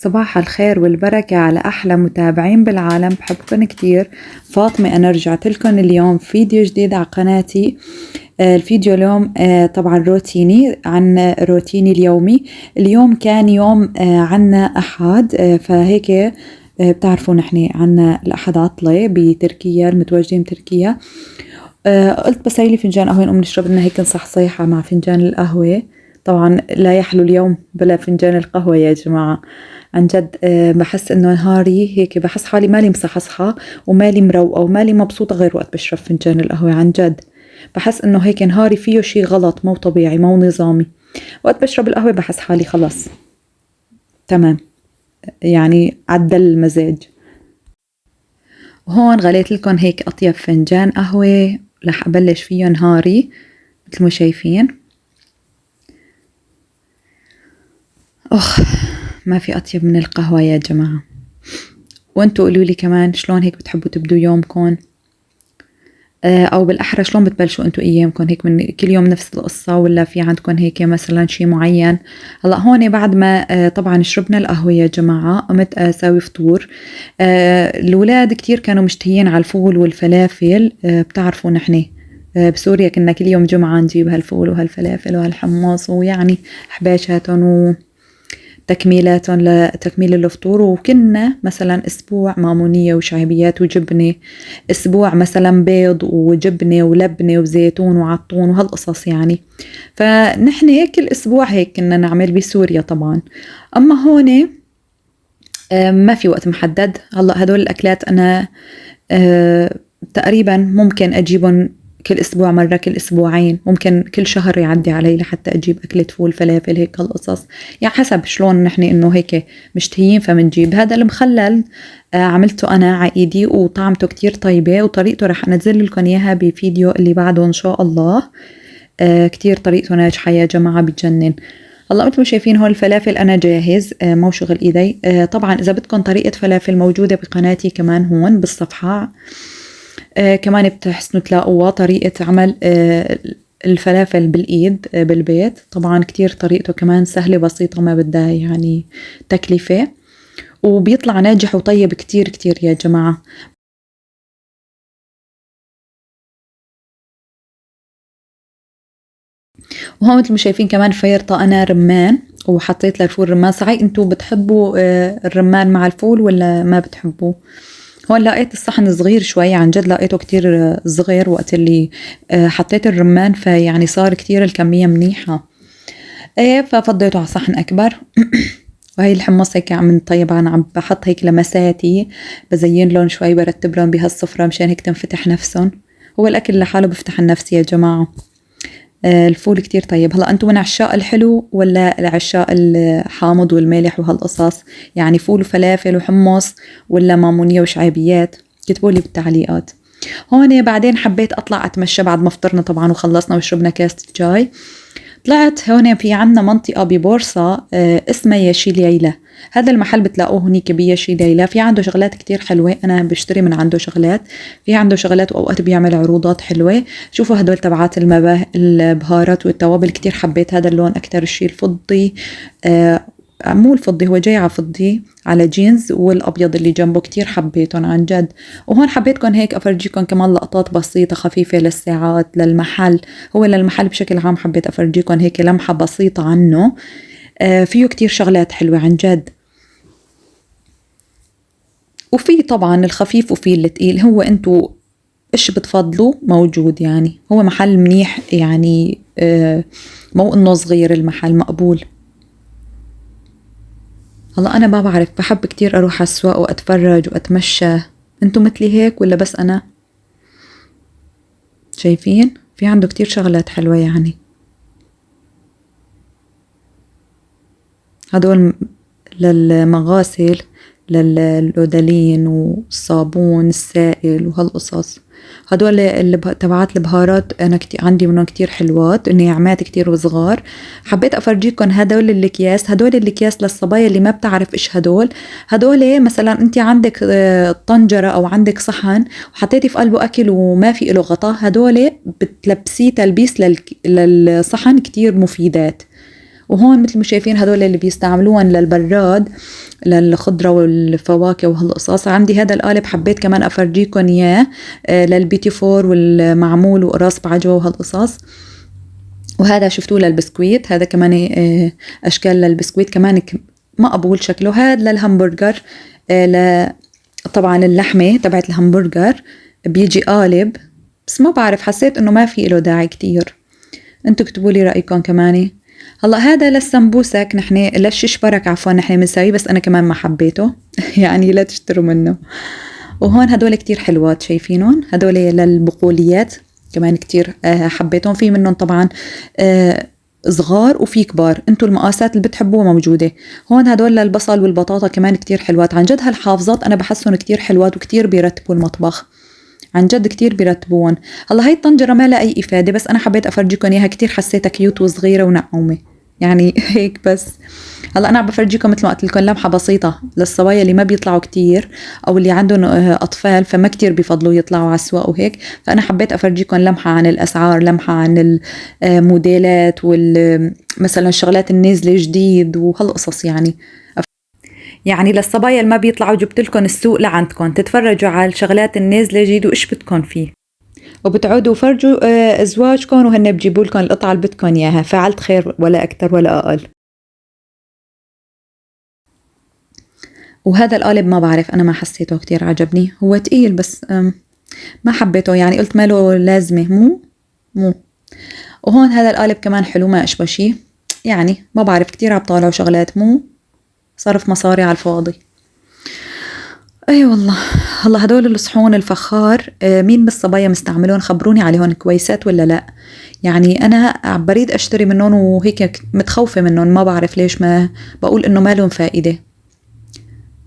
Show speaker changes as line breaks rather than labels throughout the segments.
صباح الخير والبركة على أحلى متابعين بالعالم، بحبكن كتير. فاطمة، أنا رجعت لكم اليوم فيديو جديد على قناتي. الفيديو اليوم طبعا روتيني، عن روتيني اليومي. اليوم كان يوم عنا أحد، فهيك بتعرفوا نحن عنا الأحد عطلة بتركيا، المتواجدين بتركيا. قلت بسوي لي فنجان قهوة نقوم نشرب لنا هيك صحصيحة مع فنجان القهوة. طبعا لا يحلو اليوم بلا فنجان القهوة يا جماعة، عن جد. بحس انه نهاري هيك، بحس حالي مالي مصحصحة ومالي مروقة ومالي مبسوطة غير وقت بشرب فنجان القهوة. عن جد بحس انه هيك نهاري فيه شي غلط، مو طبيعي، مو نظامي. وقت بشرب القهوة بحس حالي خلص تمام، يعني عدل المزاج. وهون غليت لكم هيك أطيب فنجان قهوة رح أبلش فيه نهاري مثل ما شايفين. ما في أطيب من القهوة يا جماعة. وانتوا قولوا لي كمان شلون هيك بتحبوا تبدوا يومكم، أو بالأحرى شلون بتبلشوا انتوا أيامكم، هيك من كل يوم نفس القصة ولا في عندكم هيك مثلا شي معين؟ هلأ هون بعد ما طبعا شربنا القهوة يا جماعة، قمت أساوي فطور. الولاد كتير كانوا مشتهيين على الفول والفلافل. بتعرفوا نحن بسوريا كنا كل يوم جمعة نجيب هالفول وهالفلافل وهالحمص، ويعني حباشاتهم تكميلاتهم لتكميل الفطور. وكنا مثلا اسبوع مامونية وشعبيات وجبنة، اسبوع مثلا بيض وجبنة ولبنة وزيتون وعطون وهالقصص يعني. فنحن هيك كل اسبوع هيك كنا نعمل بسوريا طبعا. اما هون ما في وقت محدد. هلا هدول الاكلات انا تقريبا ممكن اجيبهم كل اسبوع مرة، كل اسبوعين، ممكن كل شهر يعدي علي لحتى اجيب اكلة فول فلافل هيك هالقصص، يعني حسب شلون نحن انه هيك مشتهيين فمنجيب. هذا المخلل عملته انا عايدي وطعمته كتير طيبة، وطريقته رح انزل لكم اياها بفيديو اللي بعده ان شاء الله. كتير طريقته ناجحة يا جماعة، بتجنن. هلا مثل ما شايفين هون الفلافل انا جاهز، مو شغل ايدي. طبعا اذا بدكم طريقة فلافل موجودة بقناتي كمان هون بالصفحة. كمان بتحسنوا تلاقوها طريقة عمل الفلافل بالإيد بالبيت. طبعا كتير طريقته كمان سهلة بسيطة، ما بدها يعني تكلفة، وبيطلع ناجح وطيب كتير كتير يا جماعة. وهون مثل ما شايفين كمان فيرطة أنا رمان، وحطيت للفول رمان صحيح. انتوا بتحبوا الرمان مع الفول ولا ما بتحبوه؟ هون لقيت الصحن صغير شوي، عن جد لقيته كتير صغير وقت اللي حطيت الرمان، فيعني صار كتير الكمية منيحة. ايه ففضيته على صحن أكبر. وهي الحمص هيك عم طيبا عم بحط هيك لمساتي، بزين لهم شوي، برتب لهم بهالسفرة مشان هيك تنفتح نفسهم. هو الأكل لحاله بفتح النفس يا جماعة. الفول كتير طيب. هلا انتم من عشاق الحلو ولا العشاق الحامض والمالح وهالقصص؟ يعني فول وفلافل وحمص ولا مامونية وشعيبيات؟ كتبوا لي بالتعليقات. هون بعدين حبيت اطلع اتمشى بعد ما فطرنا طبعا وخلصنا وشربنا كاسة جاي. طلعت هون في عنا منطقة ببورصة اسمها ياشي ليلى. هذا المحل بتلاقوه هنيك بياشي ليلى، في عنده شغلات كتير حلوة، أنا بشتري من عنده شغلات. في عنده شغلات وأوقات بيعمل عروضات حلوة. شوفوا هدول تبعات البهارات والتوابل، كتير حبيت هذا اللون أكتر شيء، الفضي. مو الفضي، هو جاي على فضي على جينز، والأبيض اللي جنبه كتير حبيتهم عن جد. وهون حبيتكم هيك أفرجيكم كمان لقطات بسيطة خفيفة للساعات للمحل. هو للمحل بشكل عام حبيت أفرجيكم هيك لمحة بسيطة عنه. فيه كتير شغلات حلوة عن جد. وفي طبعا الخفيف وفي الثقيل، هو انتو ايش بتفضلوا موجود. يعني هو محل منيح يعني، مو انه صغير، المحل مقبول. هلا انا ما بعرف، بحب كتير اروح على السواق واتفرج واتمشى. انتو مثلي هيك ولا بس انا؟ شايفين في عنده كتير شغلات حلوة يعني. هدول للمغاسل، للودالين والصابون السائل وهالقصص. هدول اللي تبعات البهارات انا عندي منهم كتير حلوات، ناعمات كتير وصغار. حبيت افرجيكم هدول الاكياس. هدول الاكياس للصبايا اللي ما بتعرف ايش هدول. هدول مثلا انت عندك طنجرة او عندك صحن وحطيتي في قلبه اكل وما في له غطاء، هدول بتلبسيه تلبيس للصحن، كتير مفيدات. وهون مثل ما شايفين هدول اللي بيستعملوهم للبراد للخضرة والفواكه وهالقصص. عندي هذا القالب حبيت كمان أفرجيكم إياه للبيتي فور والمعمول وقراص بعجوة وهالقصص. وهذا شفتوه للبسكويت، هذا كمان أشكال للبسكويت كمان مقبول شكله. هذا للهمبرجر طبعا اللحمة تبعت الهمبرجر بيجي قالب، بس ما بعرف حسيت إنه ما في له داعي كتير. انتوا اكتبوا لي رأيكم كمان. هلا هذا للسمبوسك نحن للشيش برك عفوا نحن بنسويه، بس انا كمان ما حبيته يعني لا تشتروا منه. وهون هدول كتير حلوات شايفينهم، هدول للبقوليات كمان كتير حبيتهم. في منهم طبعا صغار وفي كبار، انتوا المقاسات اللي بتحبوها موجودة. هون هدول للبصل والبطاطا كمان كتير حلوات. عن جد هالحافظات انا بحسهم كتير حلوات وكتير بيرتبوا المطبخ، عن جد كتير بيرتبون. هلا هاي الطنجرة ما لها أي إفادة، بس أنا حبيت أفرجيكم إياها، كتير حسيتها كيوت وصغيرة ونعومة يعني هيك بس. هلا أنا عم بفرجيكم مثل ما قلت لكم لمحة بسيطة للصبايا اللي ما بيطلعوا كتير أو اللي عندهم أطفال فما كتير بيفضلوا يطلعوا على السواق وهيك. فأنا حبيت أفرجيكم لمحة عن الأسعار، لمحة عن الموديلات مثلا الشغلات النازلة جديد وهالقصص يعني للصبايا اللي ما بيطلعوا جبت لكم السوق لعندكم تتفرجوا على الشغلات النازلة جديد وإيش بدكم فيه، وبتعودوا فرجوا أزواجكم وهن بجيبوا لكم القطعة اللي بدكم إياها. فعلت خير ولا أكتر ولا أقل. وهذا القالب ما بعرف أنا ما حسيته كتير عجبني، هو تقيل بس ما حبيته يعني، قلت ما له لازمة مو. وهون هذا القالب كمان حلو ما أشبه شي يعني، ما بعرف كتير عم طالعوا شغلات مو صرف مصاري على الفاضي. اي والله. هلا هدول الصحون الفخار مين بالصبايا مستعملون؟ خبروني عليهم كويسات ولا لا. يعني انا بريد اشتري منهم وهيك متخوفة منهم، ما بعرف ليش، ما بقول انه ما لهم فائدة،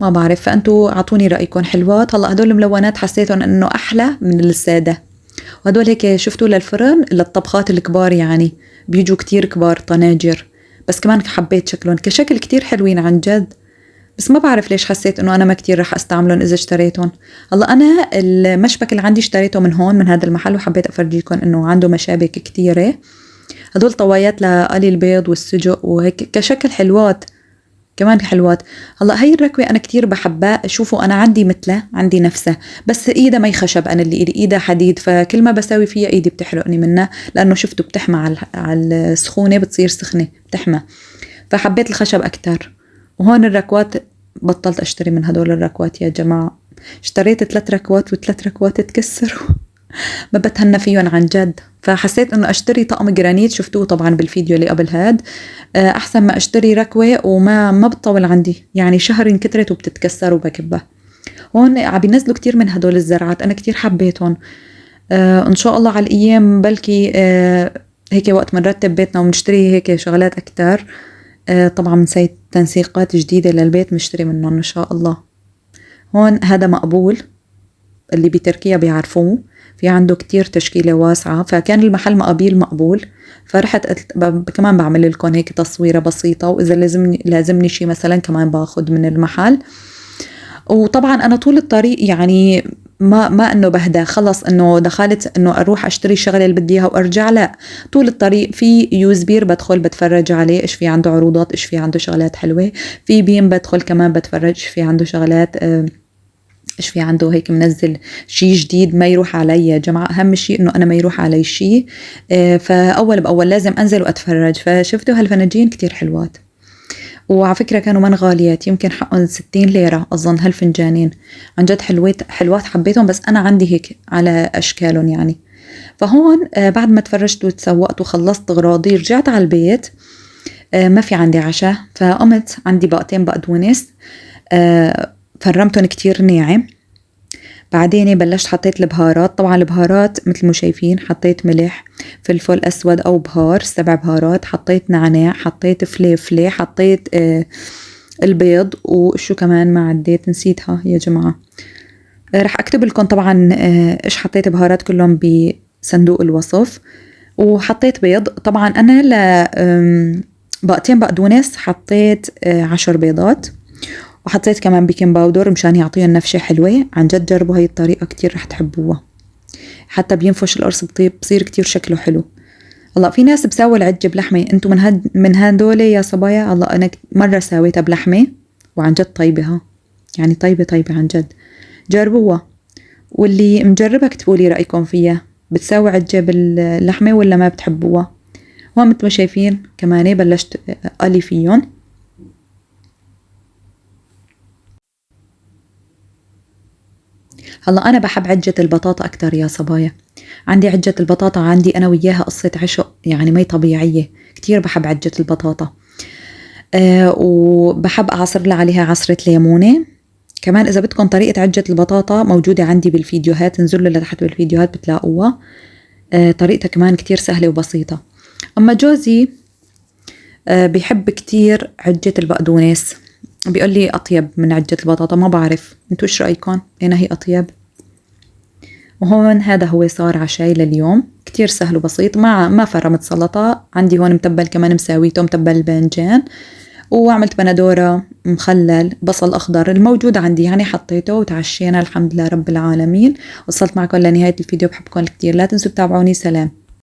ما بعرف. فانتوا اعطوني رأيكم. حلوات. هلا هدول الملونات حسيتهم انه احلى من السادة، وهدول هيك شفتوا للفرن للطبخات الكبار يعني بيجوا كتير كبار طناجر، بس كمان حبيت شكلهم كشكل كتير حلوين عن جد. بس ما بعرف ليش حسيت انه انا ما كتير رح استعملهم اذا اشتريتهم. هلا انا المشبك اللي عندي اشتريته من هون من هذا المحل، وحبيت افرجيكم انه عنده مشابك كتيرة. هدول طوايات لقلي البيض والسجق وهيك كشكل حلوات كمان حلوات. هلا هي الركوة انا كتير بحبها، اشوفوا انا عندي مثله عندي نفسها، بس ايدها ما يخشب، انا اللي ايدها حديد، فكل ما بسوي فيها ايدي بتحرقني منها، لانه شفتوا بتحمى على السخونة بتصير سخنة بتحمى، فحبيت الخشب اكتر. وهون الركوات بطلت اشتري من هدول الركوات يا جماعة، اشتريت 3 ركوات و3 ركوات تكسروا ما بتهنى فيهم عن جد. فحسيت انه اشتري طقم جرانيت، شفتوه طبعا بالفيديو اللي قبل هاد، احسن ما اشتري ركوة وما بتطول عندي يعني شهر انكترت وبتتكسر وبكبها. هون عم بينزلوا كتير من هدول الزرعات، انا كتير حبيتهم. ان شاء الله على الايام بلكي هيك وقت ما نرتب بيتنا ونشتري هيك شغلات اكتر، طبعا بنسوي تنسيقات جديدة للبيت بنشتري منهم إن شاء الله. هون هذا مقبول، اللي بتركيا بيعرفوه، في عنده كتير تشكيلة واسعة، فكان المحل مقبول. فرحت كمان بعمل لكم هيك تصويرة بسيطة، وإذا لازمني شي مثلا كمان باخد من المحل. وطبعا أنا طول الطريق يعني ما انه بهدى خلص انه دخلت انه اروح اشتري الشغله اللي بدي اياها وارجع، لا، طول الطريق في يوزبير بدخل بتفرج عليه ايش في عنده عروضات، ايش في عنده شغلات حلوه. في بيم بدخل كمان بتفرج ايش في عنده شغلات، ايش في عنده هيك منزل شيء جديد ما يروح علي يا جماعه. اهم شيء انه انا ما يروح علي شيء، فاول باول لازم انزل واتفرج. فشفتوا هالفناجين كتير حلوات، وعلى فكرة كانوا من غاليات، يمكن حقهم 60 ليرة أظن هالفنجانين. عن جد حلوات حبيتهم، بس أنا عندي هيك على أشكالهم يعني. فهون بعد ما تفرجت وتسوقت وخلصت أغراضي رجعت على البيت، ما في عندي عشاء، فقمت عندي باقتين بقدونس، فرمتهم كتير ناعم. بعدين بلشت حطيت البهارات. طبعا البهارات مثل ما شايفين حطيت ملح، فلفل أسود أو بهار 7 بهارات، حطيت نعناع، حطيت فليفلة، حطيت البيض، وشو كمان ما عديت نسيتها يا جماعة. رح أكتب لكم طبعا إيش حطيت بهارات كلهم بصندوق الوصف. وحطيت بيض. طبعا أنا بقتين بقدونس حطيت 10 بيضات، وحطيت كمان بيكنج باودر مشان يعطيهم نفشة حلوة. عن جد جربوا هاي الطريقة كتير رح تحبوها، حتى بينفش القرص بصير كتير شكله حلو. والله في ناس بساوي العجة بلحمة، انتو من هدول يا صبايا. الله انا مرة ساويتها بلحمة وعن جد طيبة، ها يعني طيبة عن جد، جربوها. واللي مجربها اكتبوا لي رأيكم فيها، بتساوي عجة باللحمة ولا ما بتحبوها؟ هون مثل ما شايفين كمان بلشت أقلي فيهم. هلا أنا بحب عجة البطاطا أكتر يا صبايا. عندي عجة البطاطا، عندي أنا وياها قصة عشق يعني مي طبيعية. كتير بحب عجة البطاطا. وبحب أعصر لها عليها عصرة ليمونة. كمان إذا بدكم طريقة عجة البطاطا موجودة عندي بالفيديوهات، انزلوا لتحت بالفيديوهات بتلاقوها. طريقتها كمان كتير سهلة وبسيطة. أما جوزي بيحب كتير عجة البقدونس، بيقول لي أطيب من عجة البطاطا. ما بعرف انتو إيش رأيكم، أين هي أطيب؟ وهون هذا هو صار عشاي لليوم، كتير سهل وبسيط. ما فرمت سلطة. عندي هون متبل كمان مساويته، متبل الباذنجان، وعملت بندورة، مخلل، بصل أخضر الموجود عندي يعني حطيته، وتعشينا الحمد لله رب العالمين. وصلت معكم لنهاية الفيديو، بحبكم كتير، لا تنسوا تتابعوني. سلام.